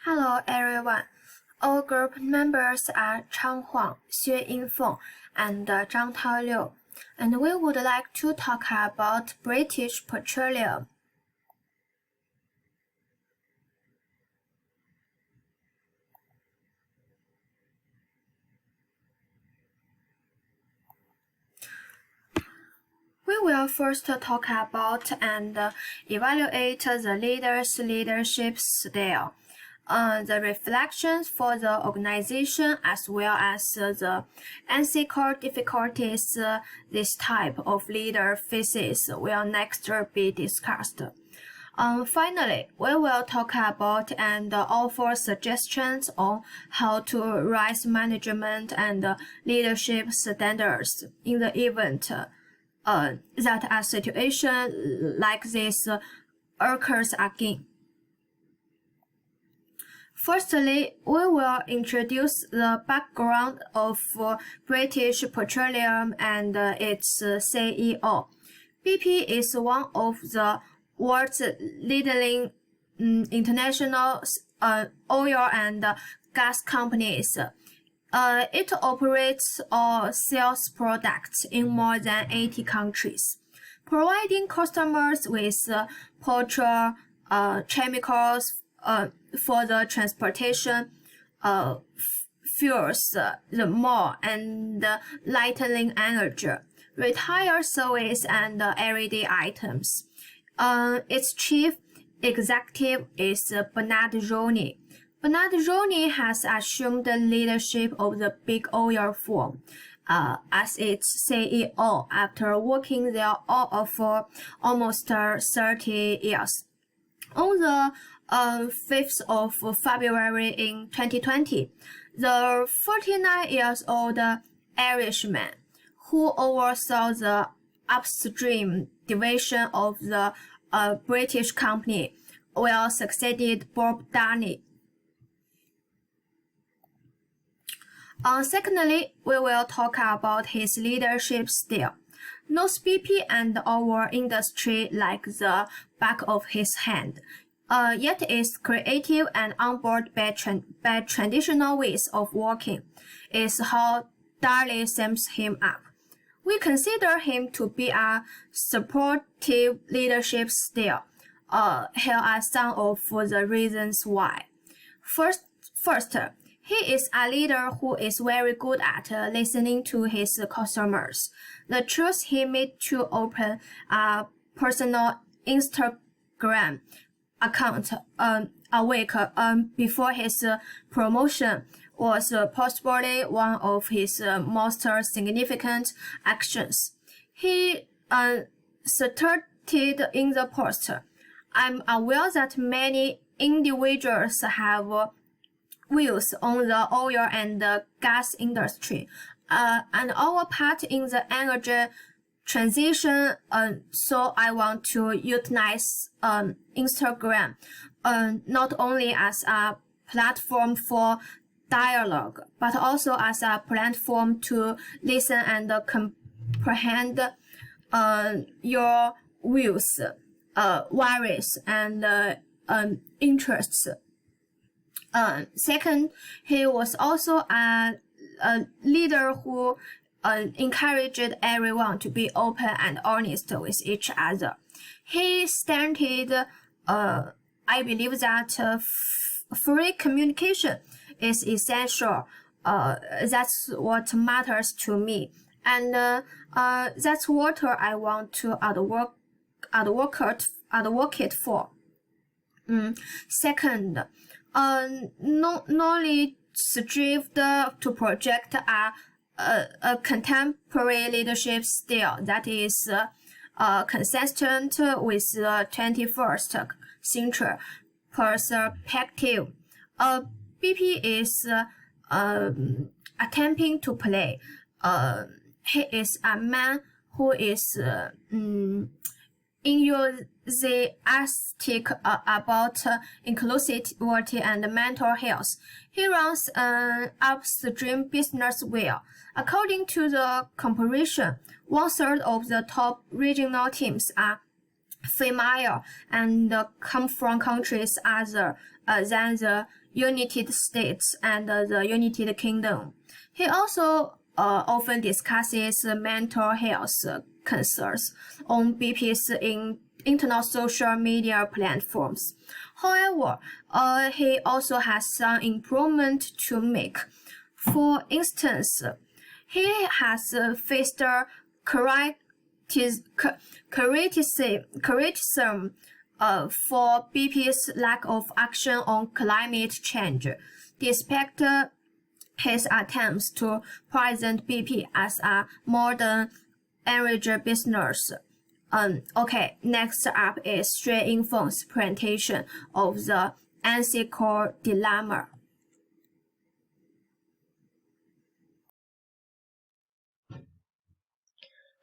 Hello everyone. All group members are Chang Huang, Xue Yingfeng, and Zhang Taoliu, and we would like to talk about British Petroleum. We will first talk about and evaluate the leader's leadership style, the reflections for the organization, as well as the ethical difficulties this type of leader faces will next be discussed. Finally, we will talk about and offer suggestions on how to raise management and leadership standards in the event that a situation like this occurs again. Firstly, we will introduce the background of British Petroleum and its CEO. BP is one of the world's leading international oil and gas companies. It operates or sells products in more than 80 countries, providing customers with petrochemicals for the transportation, fuels, the mall, and lighting energy, retail service, and everyday items. Its chief executive is Bernard Rooney. Bernard Rooney has assumed the leadership of the big oil firm as its CEO after working there all for almost 30 years. On the 5th of February in 2020, the 49-year-old Irishman, who oversaw the upstream division of the British company, will succeed Bob Dudley. Secondly, we will talk about his leadership style. Knows BP and our industry like the back of his hand, yet is creative and on board by traditional ways of working, is how Dudley sums him up. We consider him to be a supportive leadership style. Here are some of the reasons why. First, he is a leader who is very good at listening to his customers. The choice he made to open a personal Instagram account a week before his promotion was possibly one of his most significant actions. He stated in the post, "I'm aware that many individuals have views on the oil and gas industry, and our part in the energy transition, so I want to utilize Instagram not only as a platform for dialogue, but also as a platform to listen and comprehend your views, worries, and interests." Second, he was also a leader who encouraged everyone to be open and honest with each other. He stated, "I believe that free communication is essential. That's what matters to me, and that's what I want to advocate for." Second, knowledge strived to project a contemporary leadership style that is consistent with the 21st century perspective. BP is attempting to play. He is a man who is enthusiastic about inclusivity and mental health. He runs an upstream business well. According to the comparison, 1/3 of the top regional teams are female and come from countries other than the United States and the United Kingdom. He also often discusses mental health concerns on BP's internet social media platforms. However, he also has some improvement to make. For instance, he has faced criticism for BP's lack of action on climate change, despite his attempts to present BP as a modern energy business. Okay, next up is Xue Yingfeng's presentation of the ethical dilemma.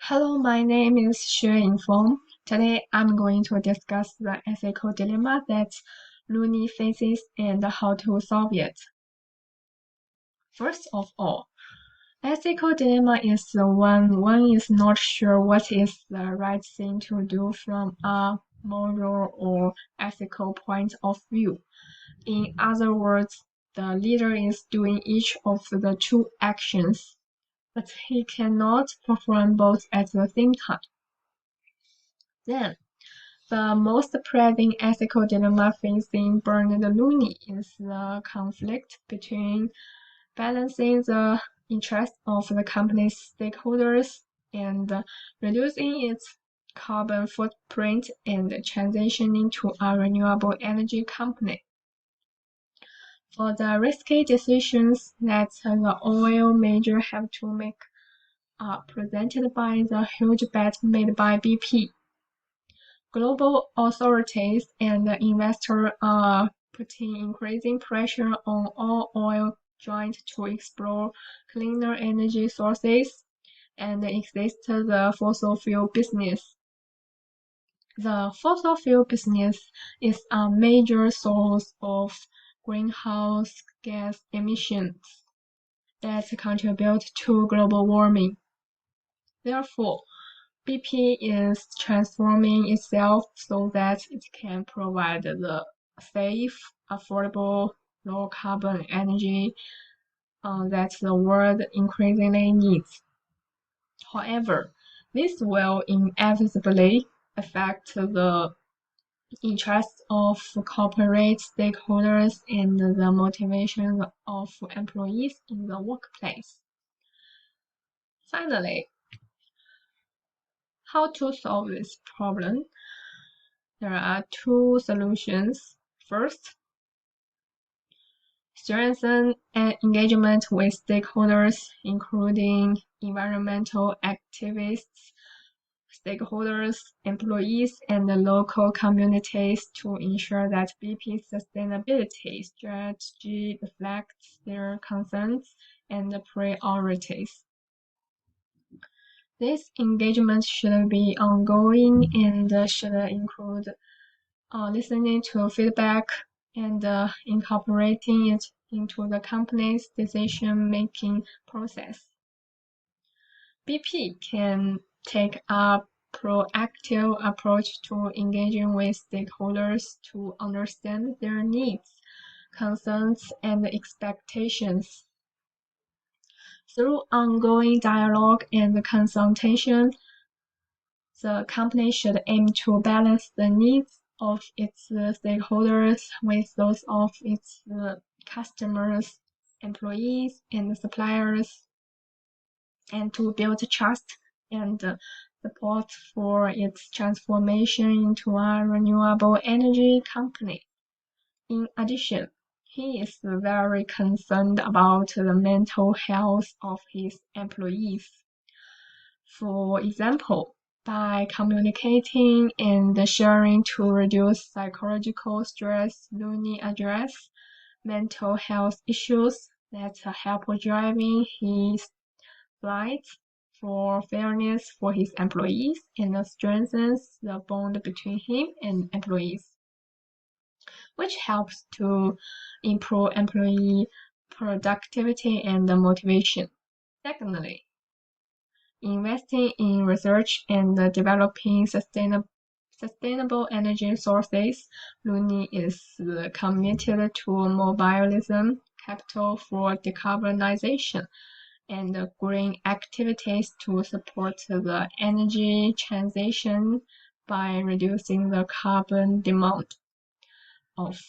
Hello, my name is Xue Yingfeng. Today I'm going to discuss the ethical dilemma that Looney faces and how to solve it. First of all, ethical dilemma is when one is not sure what is the right thing to do from a moral or ethical point of view. In other words, the leader is doing each of the two actions, but he cannot perform both at the same time. Then, the most pressing ethical dilemma facing Bernard Looney is the conflict between balancing the interests of the company's stakeholders and reducing its carbon footprint and transitioning to a renewable energy company. For the risky decisions that the oil major have to make are presented by the huge bet made by BP. Global authorities and investors are putting increasing pressure on all oil giants to explore cleaner energy sources and exit the fossil fuel business. The fossil fuel business is a major source of greenhouse gas emissions that contribute to global warming. Therefore, BP is transforming itself so that it can provide the safe, affordable, low-carbon energy that the world increasingly needs. However, this will inevitably affect the interests of corporate stakeholders and the motivation of employees in the workplace. Finally, how to solve this problem? There are two solutions. First, strengthen engagement with stakeholders, including environmental activists, stakeholders, employees, and the local communities to ensure that BP's sustainability strategy reflects their concerns and priorities. This engagement should be ongoing and should include listening to feedback and incorporating it into the company's decision-making process. BP can take a proactive approach to engaging with stakeholders to understand their needs, concerns, and expectations. Through ongoing dialogue and consultation, the company should aim to balance the needs of its stakeholders with those of its customers, employees, and suppliers, and to build trust and support for its transformation into a renewable energy company. In addition, he is very concerned about the mental health of his employees. For example, by communicating and sharing to reduce psychological stress, Looney address mental health issues that help driving his fight for fairness for his employees and strengthens the bond between him and employees, which helps to improve employee productivity and motivation. Secondly, investing in research and developing sustainable energy sources, Luni is committed to mobilism capital for decarbonization and green activities to support the energy transition by reducing the carbon demand of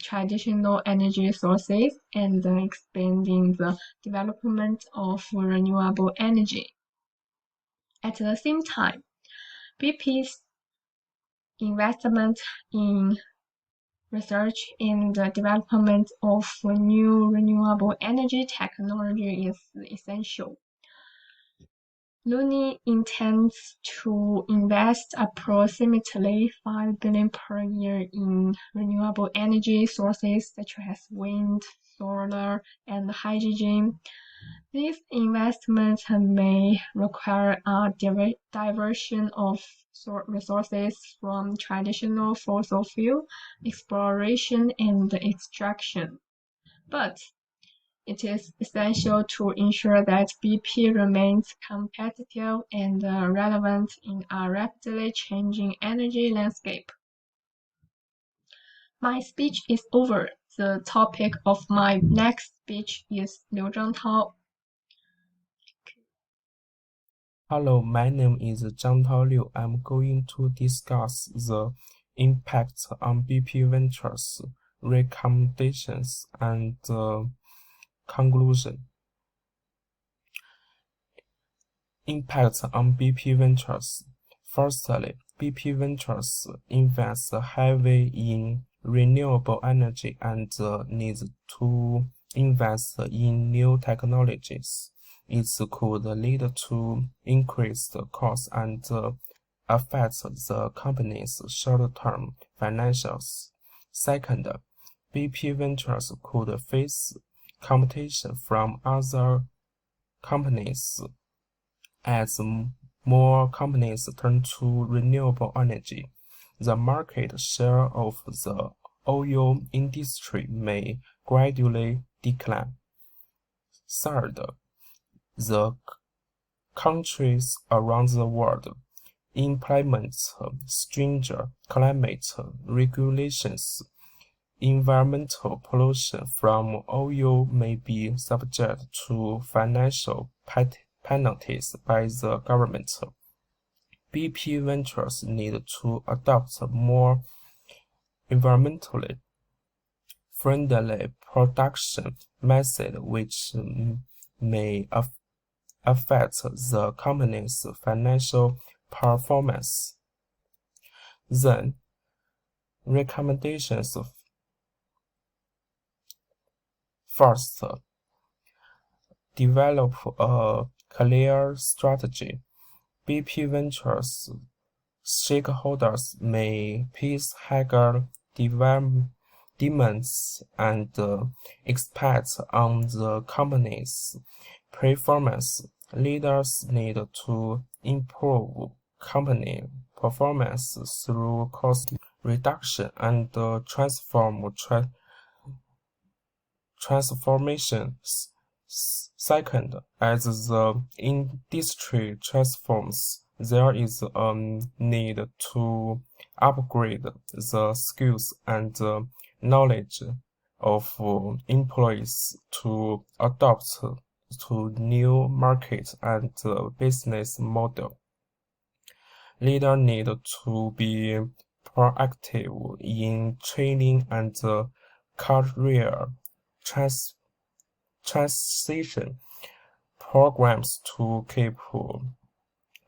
traditional energy sources and expanding the development of renewable energy. At the same time, BP's investment in research and the development of new renewable energy technology is essential. Luni intends to invest approximately 5 billion per year in renewable energy sources such as wind, solar, and hydrogen. These investments may require a diversion of resources from traditional fossil fuel exploration and extraction. But it is essential to ensure that BP remains competitive and relevant in a rapidly changing energy landscape. My speech is over. The topic of my next speech is Liu Zhangtao. Hello, my name is Zhangtao Liu. I'm going to discuss the impact on BP Ventures, recommendations, and conclusion. Impact on BP Ventures. Firstly, BP Ventures invests heavily in renewable energy and needs to invest in new technologies. It could lead to increased costs and affect the company's short-term financials. Second, BP Ventures could face competition from other companies as more companies turn to renewable energy. The market share of the oil industry may gradually decline. Third, the countries around the world implement stringent climate regulations. Environmental pollution from oil may be subject to financial penalties by the government. BP Ventures need to adopt more environmentally friendly production method which may affect the company's financial performance. Then, recommendations. First, develop a clear strategy. BP Ventures stakeholders may place higher demands and expect on the company's performance. Leaders need to improve company performance through cost reduction and transformations. Second, as the industry transforms, there is a need to upgrade the skills and knowledge of employees to adapt to new market and business model. Leaders need to be proactive in training and career transition programs to keep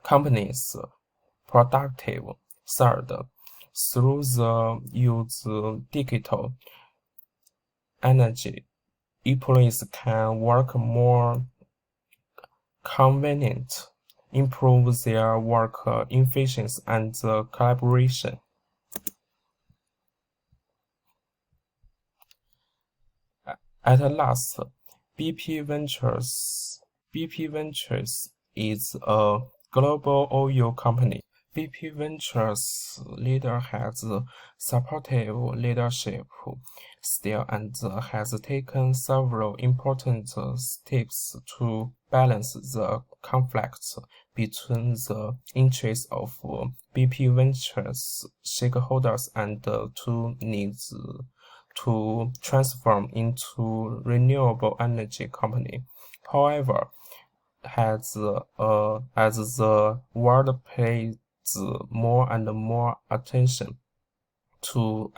companies productive. Third, through the use of digital energy, employees can work more convenient, improve their work efficiency and collaboration. At last, BP Ventures is a global oil company. BP Ventures leader has supportive leadership style and has taken several important steps to balance the conflicts between the interests of BP Ventures shareholders and to needs to transform into renewable energy company. However, as the world pays more and more attention to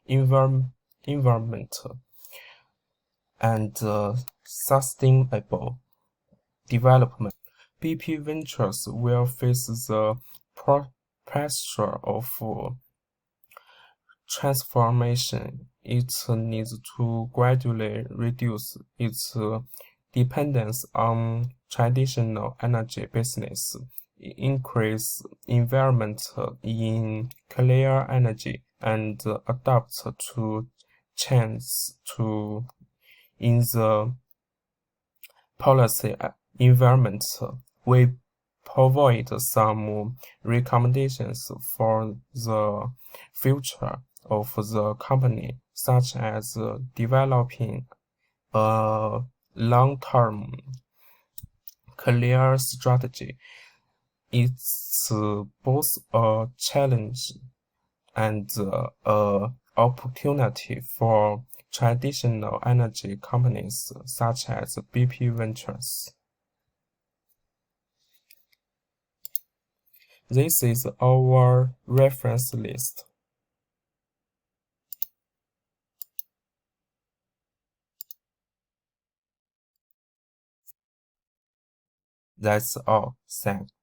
environment and sustainable development, BP Ventures will face the pressure of transformation. It needs to gradually reduce its dependence on traditional energy business, increase investment in clean energy, and adapt to change in the policy environment. We provide some recommendations for the future of the company, such as developing a long-term clear strategy. It's both a challenge and an opportunity for traditional energy companies such as BP Ventures. This is our reference list. That's all. Thanks.